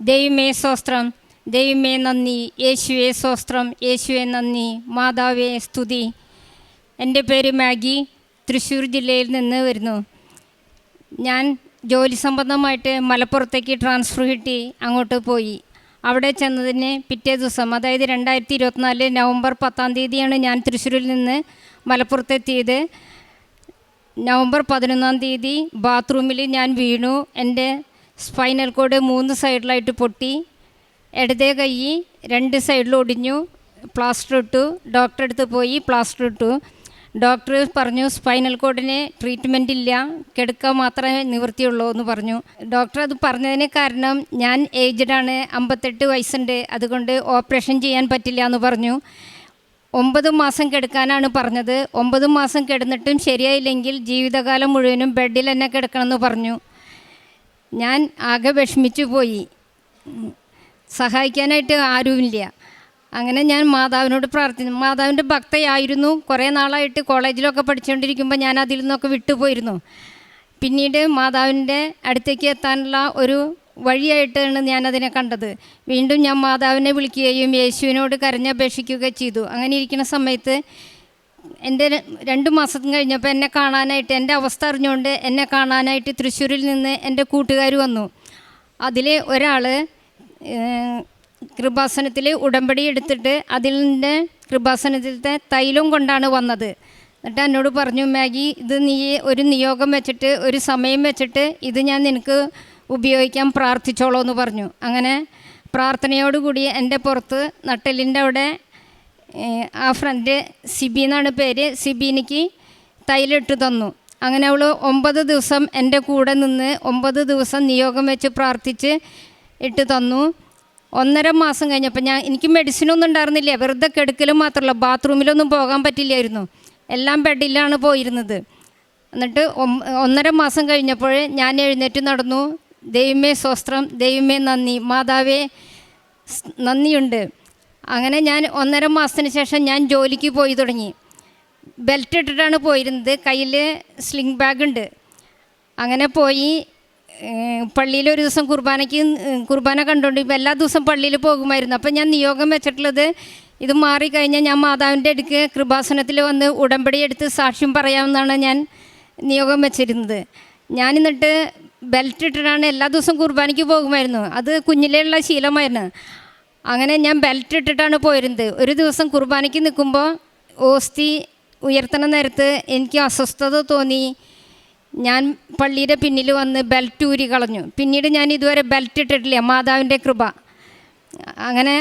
ദൈവമേ സ്വസ്ത്രം, ദൈവമേ നന്ദി, യേശുവേ സ്വസ്ത്രം, യേശുവേ നന്ദി, മാതാവേ സ്തുതി. എൻ്റെ പേര് മാഗി, തൃശ്ശൂർ ജില്ലയിൽ നിന്ന് വരുന്നു. ഞാൻ ജോലി സംബന്ധമായിട്ട് മലപ്പുറത്തേക്ക് ട്രാൻസ്ഫർ കിട്ടി അങ്ങോട്ട് പോയി. അവിടെ ചെന്നതിന് പിറ്റേ ദിവസം, അതായത് 2024 നവംബർ 10-ാം തീയതിയാണ് ഞാൻ തൃശ്ശൂരിൽ നിന്ന് മലപ്പുറത്തെത്തിയത്. നവംബർ 11-ാം തീയതി ബാത്റൂമിൽ ഞാൻ വീണു. എൻ്റെ സ്പൈനൽ കോഡ് 3 സൈഡിലായിട്ട് പൊട്ടി. ഇടതേ കൈ 2 സൈഡിൽ ഒടിഞ്ഞു. പ്ലാസ്റ്റർ ഇട്ടു. ഡോക്ടറെ അടുത്ത് പോയി പ്ലാസ്റ്റർ ഇട്ടു. ഡോക്ടർ പറഞ്ഞു സ്പൈനൽ കോഡിന് ട്രീറ്റ്മെൻ്റ് ഇല്ല, കിടക്കുക മാത്രമേ നിവൃത്തിയുള്ളൂ എന്ന് പറഞ്ഞു. ഡോക്ടർ അത് പറഞ്ഞതിന് കാരണം ഞാൻ ഏജ്ഡാണ്, 58 വയസ്സുണ്ട്, അതുകൊണ്ട് ഓപ്പറേഷൻ ചെയ്യാൻ പറ്റില്ല എന്ന് പറഞ്ഞു. 9 മാസം കിടക്കാനാണ് പറഞ്ഞത്. 9 മാസം കിടന്നിട്ടും ശരിയായില്ലെങ്കിൽ ജീവിതകാലം മുഴുവനും ബെഡിൽ തന്നെ കിടക്കണമെന്ന് പറഞ്ഞു. ഞാൻ ആകെ വിഷമിച്ചു പോയി. സഹായിക്കാനായിട്ട് ആരുമില്ല. അങ്ങനെ ഞാൻ മാതാവിനോട് പ്രാർത്ഥിച്ചു. മാതാവിൻ്റെ ഭക്തയായിരുന്നു. കുറേ നാളായിട്ട് കോളേജിലൊക്കെ പഠിച്ചുകൊണ്ടിരിക്കുമ്പോൾ ഞാൻ അതിൽ നിന്നൊക്കെ വിട്ടുപോയിരുന്നു. പിന്നീട് മാതാവിൻ്റെ അടുത്തേക്ക് എത്താനുള്ള ഒരു വഴിയായിട്ടാണ് ഞാനതിനെ കണ്ടത്. വീണ്ടും ഞാൻ മാതാവിനെ വിളിക്കുകയും യേശുവിനോട് കരഞ്ഞപേക്ഷിക്കുകയും ചെയ്തു. അങ്ങനെ ഇരിക്കുന്ന സമയത്ത് എൻ്റെ 2 മാസം കഴിഞ്ഞപ്പോൾ എന്നെ കാണാനായിട്ട്, എൻ്റെ അവസ്ഥ അറിഞ്ഞുകൊണ്ട് എന്നെ കാണാനായിട്ട് തൃശ്ശൂരിൽ നിന്ന് എൻ്റെ കൂട്ടുകാർ വന്നു. അതിൽ ഒരാൾ കൃപാസനത്തിൽ ഉടമ്പടി എടുത്തിട്ട് അതിൻ്റെ കൃപാസനത്തിലത്തെ തൈലം കൊണ്ടാണ് വന്നത്. എന്നിട്ട് എന്നോട് പറഞ്ഞു, മാഗി, ഇത് നീ ഒരു നിയോഗം വെച്ചിട്ട്, ഒരു സമയം വെച്ചിട്ട് ഇത് ഞാൻ നിനക്ക് ഉപയോഗിക്കാൻ പ്രാർത്ഥിച്ചോളൂ എന്ന് പറഞ്ഞു. അങ്ങനെ പ്രാർത്ഥനയോടുകൂടി എൻ്റെ പുറത്ത് നട്ടെല്ലിൻ്റെ അവിടെ ആ ഫ്രണ്ട് സിബി എന്നാണ് പേര്, സിബിനിക്ക് തൈലിട്ട് തന്നു. അങ്ങനെ അവൾ 9 ദിവസം എൻ്റെ കൂടെ നിന്ന് 9 ദിവസം നിയോഗം വെച്ച് പ്രാർത്ഥിച്ച് ഇട്ട് തന്നു. 1.5 മാസം കഴിഞ്ഞപ്പോൾ എനിക്ക് മെഡിസിനൊന്നും ഉണ്ടായിരുന്നില്ല. വെറുതെ കിടക്കലും മാത്രമല്ല, ബാത്റൂമിലൊന്നും പോകാൻ പറ്റില്ലായിരുന്നു. എല്ലാം ബെഡിലാണ് പോയിരുന്നത്. എന്നിട്ട് 1.5 മാസം കഴിഞ്ഞപ്പോൾ ഞാൻ എഴുന്നേറ്റ് നടന്നു. ദൈവമേ സ്വസ്ത്രം, ദൈവമേ നന്ദി, മാതാവേ നന്ദിയുണ്ട്. അങ്ങനെ ഞാൻ 1.5 മാസത്തിന് ശേഷം ഞാൻ ജോലിക്ക് പോയി തുടങ്ങി. ബെൽറ്റ് ഇട്ടിട്ടാണ് പോയിരുന്നത്. കയ്യിൽ സ്ലിംഗ് ബാഗ് ഉണ്ട്. അങ്ങനെ പോയി പള്ളിയിൽ ഒരു ദിവസം കുർബാന കണ്ടുകൊണ്ട് ഇപ്പോൾ എല്ലാ ദിവസവും പള്ളിയിൽ പോകുമായിരുന്നു. അപ്പം ഞാൻ നിയോഗം വെച്ചിട്ടുള്ളത്, ഇത് മാറിക്കഴിഞ്ഞാൽ ഞാൻ മാതാവിൻ്റെ അടുക്ക് കൃപാസനത്തിൽ വന്ന് ഉടമ്പടി എടുത്ത് സാക്ഷ്യം പറയാമെന്നാണ് ഞാൻ നിയോഗം വെച്ചിരുന്നത്. ഞാൻ എന്നിട്ട് ബെൽറ്റ് ഇട്ടിട്ടാണ് എല്ലാ ദിവസവും കുർബാനയ്ക്ക് പോകുമായിരുന്നു. അത് കുഞ്ഞിലേയുള്ള ശീലമായിരുന്നു. അങ്ങനെ ഞാൻ ബെൽറ്റ് ഇട്ടിട്ടാണ് പോയിരുന്നത്. ഒരു ദിവസം കുർബാനയ്ക്ക് നിൽക്കുമ്പോൾ ഓസ്തി ഉയർത്തണ നേരത്ത് എനിക്ക് അസ്വസ്ഥത തോന്നി. ഞാൻ പള്ളിയുടെ പിന്നിൽ വന്ന് ബെൽറ്റ് ഊരി കളഞ്ഞു. പിന്നീട് ഞാൻ ഇതുവരെ ബെൽറ്റ് ഇട്ടിട്ടില്ല, മാതാവിൻ്റെ കൃപ. അങ്ങനെ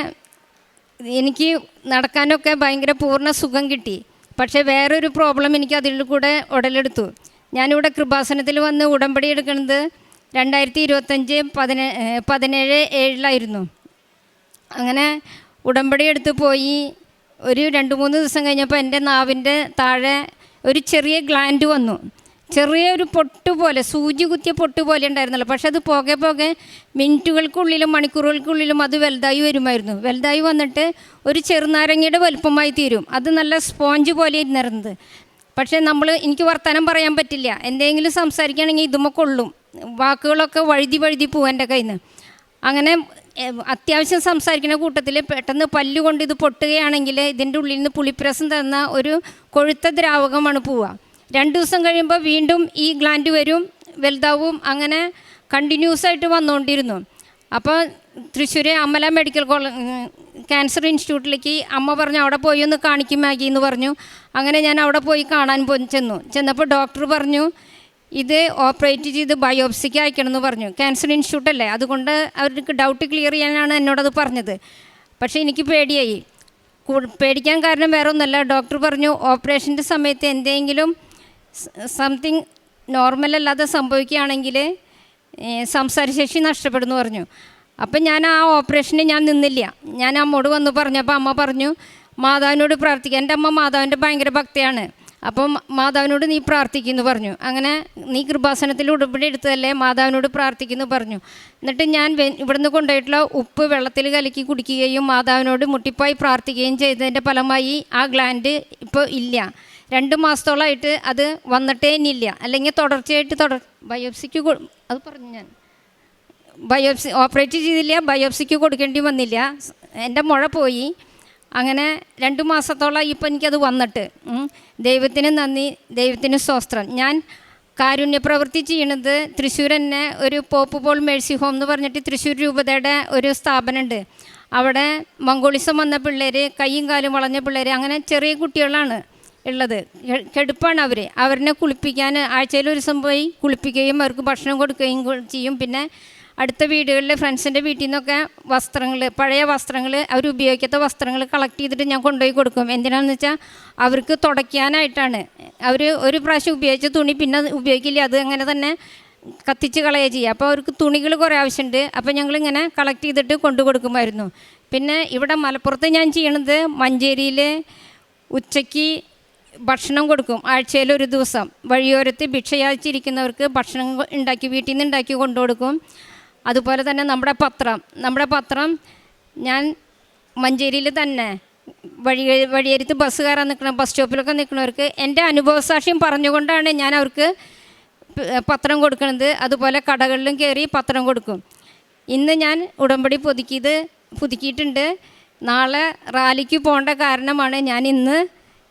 എനിക്ക് നടക്കാനൊക്കെ ഭയങ്കര പൂർണ്ണ സുഖം കിട്ടി. പക്ഷേ വേറൊരു പ്രോബ്ലം എനിക്ക് അതിൽ കൂടെ ഉടലെടുത്തു. ഞാനിവിടെ കൃപാസനത്തിൽ വന്ന് ഉടമ്പടി എടുക്കുന്നത് 2025 17/7 അങ്ങനെ ഉടമ്പടി എടുത്ത് പോയി. ഒരു 2-3 ദിവസം കഴിഞ്ഞപ്പോൾ എൻ്റെ നാവിൻ്റെ താഴെ ഒരു ചെറിയ ഗ്ലാൻഡ് വന്നു. ചെറിയൊരു പൊട്ട് പോലെ, സൂചി കുത്തിയ പൊട്ട് പോലെ ഉണ്ടായിരുന്നല്ലോ. പക്ഷെ അത് പോകെ മിനിറ്റുകൾക്കുള്ളിലും മണിക്കൂറുകൾക്കുള്ളിലും അത് വലുതായി വരുമായിരുന്നു. വലുതായി വന്നിട്ട് ഒരു ചെറുനാരങ്ങയുടെ വലുപ്പമായി തീരും. അത് നല്ല സ്പോഞ്ച് പോലെ ഇരുന്നിരുന്നത്. പക്ഷേ എനിക്ക് വർത്തമാനം പറയാൻ പറ്റില്ല. എന്തെങ്കിലും സംസാരിക്കുകയാണെങ്കിൽ ഇതുമ്മ കൊള്ളും. വാക്കുകളൊക്കെ വഴുതി പോവും എൻ്റെ കയ്യിൽ നിന്ന്. അങ്ങനെ അത്യാവശ്യം സംസാരിക്കുന്ന കൂട്ടത്തിൽ പെട്ടെന്ന് പല്ലുകൊണ്ട് ഇത് പൊട്ടുകയാണെങ്കിൽ ഇതിൻ്റെ ഉള്ളിൽ നിന്ന് പുളിപ്രസം തന്ന ഒരു കൊഴുത്ത ദ്രാവകമാണ് പോവുക. 2 ദിവസം കഴിയുമ്പോൾ വീണ്ടും ഈ ഗ്ലാൻഡ് വരും, വലുതാവും. അങ്ങനെ കണ്ടിന്യൂസ് ആയിട്ട് വന്നുകൊണ്ടിരുന്നു. അപ്പോൾ തൃശ്ശൂർ അമല മെഡിക്കൽ ക്യാൻസർ ഇൻസ്റ്റിറ്റ്യൂട്ടിലേക്ക് അമ്മ പറഞ്ഞു, അവിടെ പോയി ഒന്ന് കാണിക്കും മാഗി എന്ന് പറഞ്ഞു. അങ്ങനെ ഞാൻ അവിടെ പോയി കാണാൻ ചെന്നപ്പോൾ ഡോക്ടർ പറഞ്ഞു, ഇത് ഓപ്പറേറ്റ് ചെയ്ത് ബയോപ്സിക്ക് അയക്കണമെന്ന് പറഞ്ഞു. ക്യാൻസർ ഇൻസ്റ്റിറ്റ്യൂട്ട് അല്ലേ, അതുകൊണ്ട് അവർക്ക് ഡൗട്ട് ക്ലിയർ ചെയ്യാനാണ് എന്നോടത് പറഞ്ഞത്. പക്ഷേ എനിക്ക് പേടിയായി. പേടിക്കാൻ കാരണം വേറെ ഒന്നുമല്ല. ഡോക്ടർ പറഞ്ഞു ഓപ്പറേഷൻ്റെ സമയത്ത് എന്തെങ്കിലും സംതിങ് നോർമലല്ലാതെ സംഭവിക്കുകയാണെങ്കിൽ സംസാരശേഷി നഷ്ടപ്പെടുന്നു പറഞ്ഞു. അപ്പം ഞാൻ ആ ഓപ്പറേഷന് ഞാൻ നിന്നില്ല. ഞാൻ അമ്മോട് വന്ന് പറഞ്ഞപ്പോൾ അമ്മ പറഞ്ഞു മാതാവിനോട് പ്രാർത്ഥിക്കുക. എൻ്റെ അമ്മ മാതാവിൻ്റെ ഭയങ്കര ഭക്തയാണ്. അപ്പം മാതാവിനോട് നീ പ്രാർത്ഥിക്കുന്നു പറഞ്ഞു. അങ്ങനെ നീ കൃപാസനത്തിൽ ഉടമ്പടി എടുത്തതല്ലേ, മാതാവിനോട് പ്രാർത്ഥിക്കുന്നു പറഞ്ഞു. എന്നിട്ട് ഞാൻ ഇവിടുന്ന് കൊണ്ടുപോയിട്ടുള്ള ഉപ്പ് വെള്ളത്തിൽ കലക്കി കുടിക്കുകയും മാതാവിനോട് മുട്ടിപ്പായി പ്രാർത്ഥിക്കുകയും ചെയ്തതിൻ്റെ ഫലമായി ആ ഗ്ലാൻഡ് ഇപ്പോൾ ഇല്ല. 2 മാസത്തോളമായിട്ട് അത് വന്നിട്ടേ ഇനിയില്ല. അല്ലെങ്കിൽ തുടർച്ചയായിട്ട് ബയോപ്സിക്ക് അത് പറഞ്ഞു ഞാൻ ബയോപ്സി ഓപ്പറേറ്റ് ചെയ്തില്ല, ബയോപ്സിക്ക് കൊടുക്കേണ്ടി വന്നില്ല. എൻ്റെ മുഴ പോയി. അങ്ങനെ 2 മാസത്തോളം ഇപ്പം എനിക്കത് വന്നിട്ട്. ദൈവത്തിന് നന്ദി, ദൈവത്തിന് സ്തോത്രം. ഞാൻ കാരുണ്യ പ്രവൃത്തി ചെയ്യണത് തൃശ്ശൂർ തന്നെ ഒരു പോപ്പ് പോൾ മേഴ്സി ഹോം എന്ന് പറഞ്ഞിട്ട് തൃശ്ശൂർ രൂപതയുടെ ഒരു സ്ഥാപനമുണ്ട്. അവിടെ മംഗോളിസം വന്ന പിള്ളേർ, കൈയും കാലും വളഞ്ഞ പിള്ളേർ, അങ്ങനെ ചെറിയ കുട്ടികളാണ് ഉള്ളത്. കെടുപ്പാണ് അവരെ കുളിപ്പിക്കാൻ ആഴ്ചയിൽ ഒരു ദിവസം പോയി കുളിപ്പിക്കുകയും അവർക്ക് ഭക്ഷണം കൊടുക്കുകയും ചെയ്യും. പിന്നെ അടുത്ത വീടുകളിൽ ഫ്രണ്ട്സിൻ്റെ വീട്ടിൽ നിന്നൊക്കെ വസ്ത്രങ്ങൾ, പഴയ വസ്ത്രങ്ങൾ, അവർ ഉപയോഗിക്കാത്ത വസ്ത്രങ്ങൾ കളക്ട് ചെയ്തിട്ട് ഞാൻ കൊണ്ടുപോയി കൊടുക്കും. എന്തിനാണെന്ന് വെച്ചാൽ അവർക്ക് തുടയ്ക്കാനായിട്ടാണ്. അവർ ഒരു പ്രാവശ്യം ഉപയോഗിച്ച തുണി പിന്നെ ഉപയോഗിക്കില്ല, അത് അങ്ങനെ തന്നെ കത്തിച്ച് കളയുക ചെയ്യുക. അപ്പോൾ അവർക്ക് തുണികൾ കുറേ ആവശ്യമുണ്ട്. അപ്പോൾ ഞങ്ങളിങ്ങനെ കളക്ട് ചെയ്തിട്ട് കൊണ്ടു കൊടുക്കുമായിരുന്നു. പിന്നെ ഇവിടെ മലപ്പുറത്ത് ഞാൻ ചെയ്യണത് മഞ്ചേരിയിൽ ഉച്ചയ്ക്ക് ഭക്ഷണം കൊടുക്കും. ആഴ്ചയിൽ ഒരു ദിവസം വഴിയോരത്ത് ഭിക്ഷയാച്ചിരിക്കുന്നവർക്ക് ഭക്ഷണം ഉണ്ടാക്കി വീട്ടിൽ നിന്ന് ഉണ്ടാക്കി കൊണ്ടു കൊടുക്കും. അതുപോലെ തന്നെ നമ്മുടെ പത്രം ഞാൻ മഞ്ചേരിയിൽ തന്നെ വഴിയരുത്ത് ബസ് കയറാൻ നിൽക്കുന്ന ബസ് സ്റ്റോപ്പിലൊക്കെ നിൽക്കുന്നവർക്ക് എൻ്റെ അനുഭവസാക്ഷ്യം പറഞ്ഞുകൊണ്ടാണ് ഞാൻ അവർക്ക് പത്രം കൊടുക്കുന്നത്. അതുപോലെ കടകളിലും കയറി പത്രം കൊടുക്കും. ഇന്ന് ഞാൻ ഉടമ്പടി പുതുക്കിയിട്ടുണ്ട്. നാളെ റാലിക്ക് പോകേണ്ട കാരണമാണ് ഞാൻ ഇന്ന്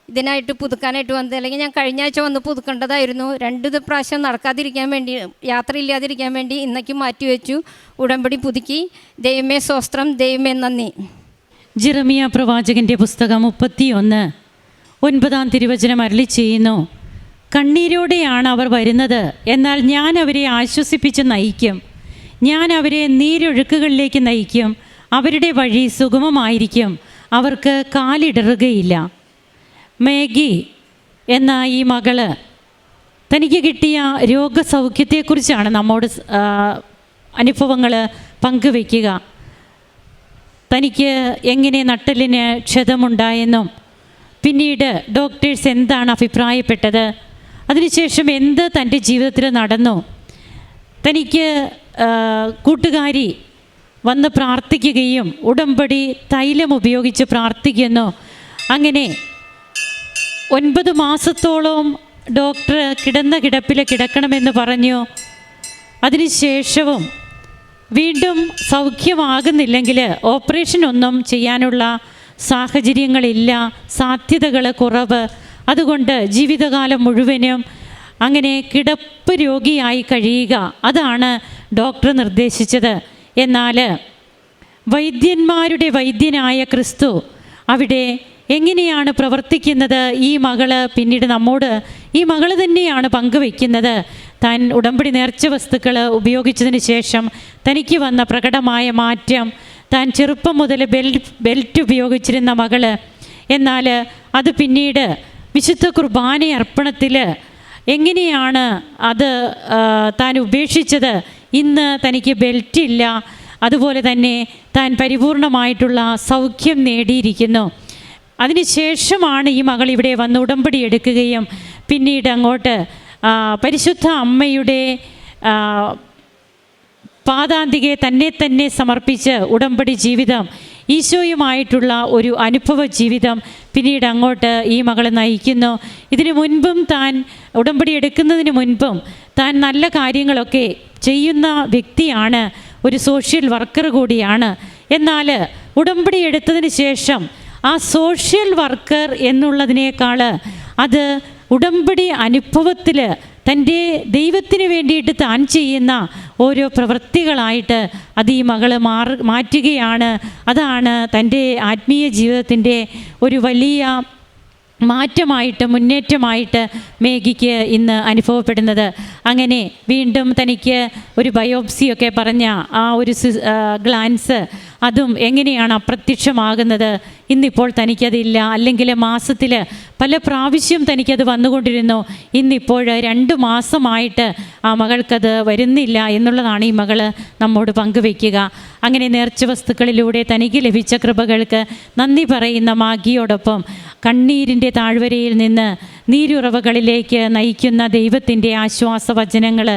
ഇതിനായിട്ട് പുതുക്കാനായിട്ട് വന്നത്. അല്ലെങ്കിൽ ഞാൻ കഴിഞ്ഞ ആഴ്ച വന്ന് പുതുക്കേണ്ടതായിരുന്നു. 2 പ്രാവശ്യം നടക്കാതിരിക്കാൻ വേണ്ടി, യാത്രയില്ലാതിരിക്കാൻ വേണ്ടി ഇന്നേക്ക് മാറ്റിവെച്ചു. ഉടമ്പടി പുതുക്കി. ദൈവമേ സ്തോത്രം, ദൈവമേ നന്ദി. ജെറമിയ പ്രവാചകൻ്റെ പുസ്തകം 31:9 തിരുവചനം അരുളി ചെയ്യുന്നു, കണ്ണീരോടെയാണ് അവർ വരുന്നത്, എന്നാൽ ഞാൻ അവരെ ആശ്വസിപ്പിച്ച് നയിക്കും. ഞാൻ അവരെ നീരൊഴുക്കുകളിലേക്ക് നയിക്കും. അവരുടെ വഴി സുഗമമായിരിക്കും, അവർക്ക് കാലിടറുകയില്ല. മേഗി എന്ന ഈ മകള് തനിക്ക് കിട്ടിയ രോഗസൗഖ്യത്തെക്കുറിച്ചാണ് നമ്മോട് അനുഭവങ്ങൾ പങ്കുവയ്ക്കുക. തനിക്ക് എങ്ങനെ നട്ടെല്ലിന് ക്ഷതമുണ്ടായെന്നും പിന്നീട് ഡോക്ടേഴ്സ് എന്താണ് അഭിപ്രായപ്പെട്ടത്, അതിനുശേഷം എന്ത് തൻ്റെ ജീവിതത്തിൽ നടന്നു, തനിക്ക് കൂട്ടുകാരി വന്ന് പ്രാർത്ഥിക്കുകയും ഉടമ്പടി തൈലം ഉപയോഗിച്ച് പ്രാർത്ഥിക്കുന്നു. അങ്ങനെ 9 മാസത്തോളം ഡോക്ടർ കിടന്ന കിടപ്പിൽ കിടക്കണമെന്ന് പറഞ്ഞു. അതിനുശേഷവും വീണ്ടും സൗഖ്യമാകുന്നില്ലെങ്കിൽ ഓപ്പറേഷൻ ഒന്നും ചെയ്യാനുള്ള സാഹചര്യങ്ങളില്ല, സാധ്യതകൾ കുറവ്. അതുകൊണ്ട് ജീവിതകാലം മുഴുവനും അങ്ങനെ കിടപ്പ് രോഗിയായി കഴിയുക, അതാണ് ഡോക്ടർ നിർദ്ദേശിച്ചത്. എന്നാൽ വൈദ്യന്മാരുടെ വൈദ്യനായ ക്രിസ്തു അവിടെ എങ്ങനെയാണ് പ്രവർത്തിക്കുന്നത്? ഈ മകള് പിന്നീട് നമ്മോട് ഈ മകള് തന്നെയാണ് പങ്കുവയ്ക്കുന്നത്. താൻ ഉടമ്പടി നേർച്ച വസ്തുക്കൾ ഉപയോഗിച്ചതിന് ശേഷം തനിക്ക് വന്ന പ്രകടമായ മാറ്റം. താൻ ചെറുപ്പം മുതൽ ബെൽറ്റ് ഉപയോഗിച്ചിരുന്ന മകള്, എന്നാൽ അത് പിന്നീട് വിശുദ്ധ കുർബാന അർപ്പണത്തിൽ എങ്ങനെയാണ് അത് താൻ ഉപേക്ഷിച്ചത്. ഇന്ന് തനിക്ക് ബെൽറ്റില്ല, അതുപോലെ തന്നെ താൻ പരിപൂർണമായിട്ടുള്ള സൗഖ്യം നേടിയിരിക്കുന്നു. അതിനുശേഷമാണ് ഈ മകൾ ഇവിടെ വന്ന് ഉടമ്പടി എടുക്കുകയും പിന്നീട് അങ്ങോട്ട് പരിശുദ്ധ അമ്മയുടെ പാദാന്തികെ തന്നെ സമർപ്പിച്ച് ഉടമ്പടി ജീവിതം, ഈശോയുമായിട്ടുള്ള ഒരു അനുഭവ ജീവിതം പിന്നീട് അങ്ങോട്ട് ഈ മകൾ നയിക്കുന്നു. ഇതിനു മുൻപും താൻ ഉടമ്പടി എടുക്കുന്നതിന് മുൻപും താൻ നല്ല കാര്യങ്ങളൊക്കെ ചെയ്യുന്ന വ്യക്തിയാണ്, ഒരു സോഷ്യൽ വർക്കർ കൂടിയാണ്. എന്നാൽ ഉടമ്പടി എടുത്തതിന് ശേഷം ആ സോഷ്യൽ വർക്കർ എന്നുള്ളതിനേക്കാൾ അത് ഉടമ്പടി അനുഭവത്തിൽ തൻ്റെ ദൈവത്തിന് വേണ്ടിയിട്ട് താൻ ചെയ്യുന്ന ഓരോ പ്രവൃത്തികളായിട്ട് അത് ഈ മകൾ മാറ്റുകയാണ്. അതാണ് തൻ്റെ ആത്മീയ ജീവിതത്തിൻ്റെ ഒരു വലിയ മാറ്റമായിട്ട്, മുന്നേറ്റമായിട്ട് മേഗിക്ക് ഇന്ന് അനുഭവപ്പെടുന്നത്. അങ്ങനെ വീണ്ടും തനിക്ക് ഒരു ബയോപ്സിയൊക്കെ പറഞ്ഞ ആ ഒരു ഗ്ലാൻസ്, അതും എങ്ങനെയാണ് അപ്രത്യക്ഷമാകുന്നത്. ഇന്നിപ്പോൾ തനിക്കതില്ല, അല്ലെങ്കിൽ മാസത്തിൽ പല പ്രാവശ്യം തനിക്കത് വന്നുകൊണ്ടിരുന്നു. ഇന്നിപ്പോൾ 2 മാസമായിട്ട് ആ മകൾക്കത് വരുന്നില്ല എന്നുള്ളതാണ് ഈ മകൾ നമ്മോട് പങ്കുവയ്ക്കുക. അങ്ങനെ നേർച്ച വസ്തുക്കളിലൂടെ തനിക്ക് ലഭിച്ച കൃപകൾക്ക് നന്ദി പറയുന്ന മാഗിയോടൊപ്പം കണ്ണീരിൻ്റെ താഴ്വരയിൽ നിന്ന് നീരുറവകളിലേക്ക് നയിക്കുന്ന ദൈവത്തിൻ്റെ ആശ്വാസവചനങ്ങൾ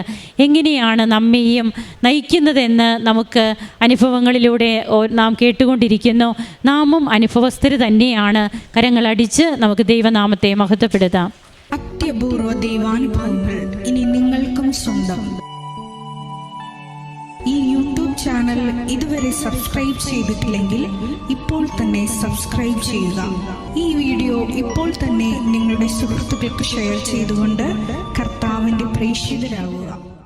എങ്ങനെയാണ് നമ്മെയും നയിക്കുന്നതെന്ന് നമുക്ക് അനുഭവങ്ങളിലൂടെ നാം കേട്ടുകൊണ്ടിരിക്കുന്നു. നാമും അനുഭവസ്ഥർ തന്നെയാണ്. കരങ്ങളടിച്ച് നമുക്ക് ദൈവനാമത്തെ മഹത്വപ്പെടുത്താം. അത്യപൂർവ ദൈവാനുഭവങ്ങൾ ഇനി നിങ്ങൾക്കും സ്വന്തം. ഈ യൂട്യൂബ് ചാനൽ ഇതുവരെ സബ്സ്ക്രൈബ് ചെയ്തിട്ടില്ലെങ്കിൽ ഇപ്പോൾ തന്നെ സബ്സ്ക്രൈബ് ചെയ്യുക. ഈ വീഡിയോ ഇപ്പോൾ തന്നെ നിങ്ങളുടെ സുഹൃത്തുക്കൾക്ക് ഷെയർ ചെയ്തുകൊണ്ട് കർത്താവിൻ്റെ പ്രേക്ഷിതരാകുക.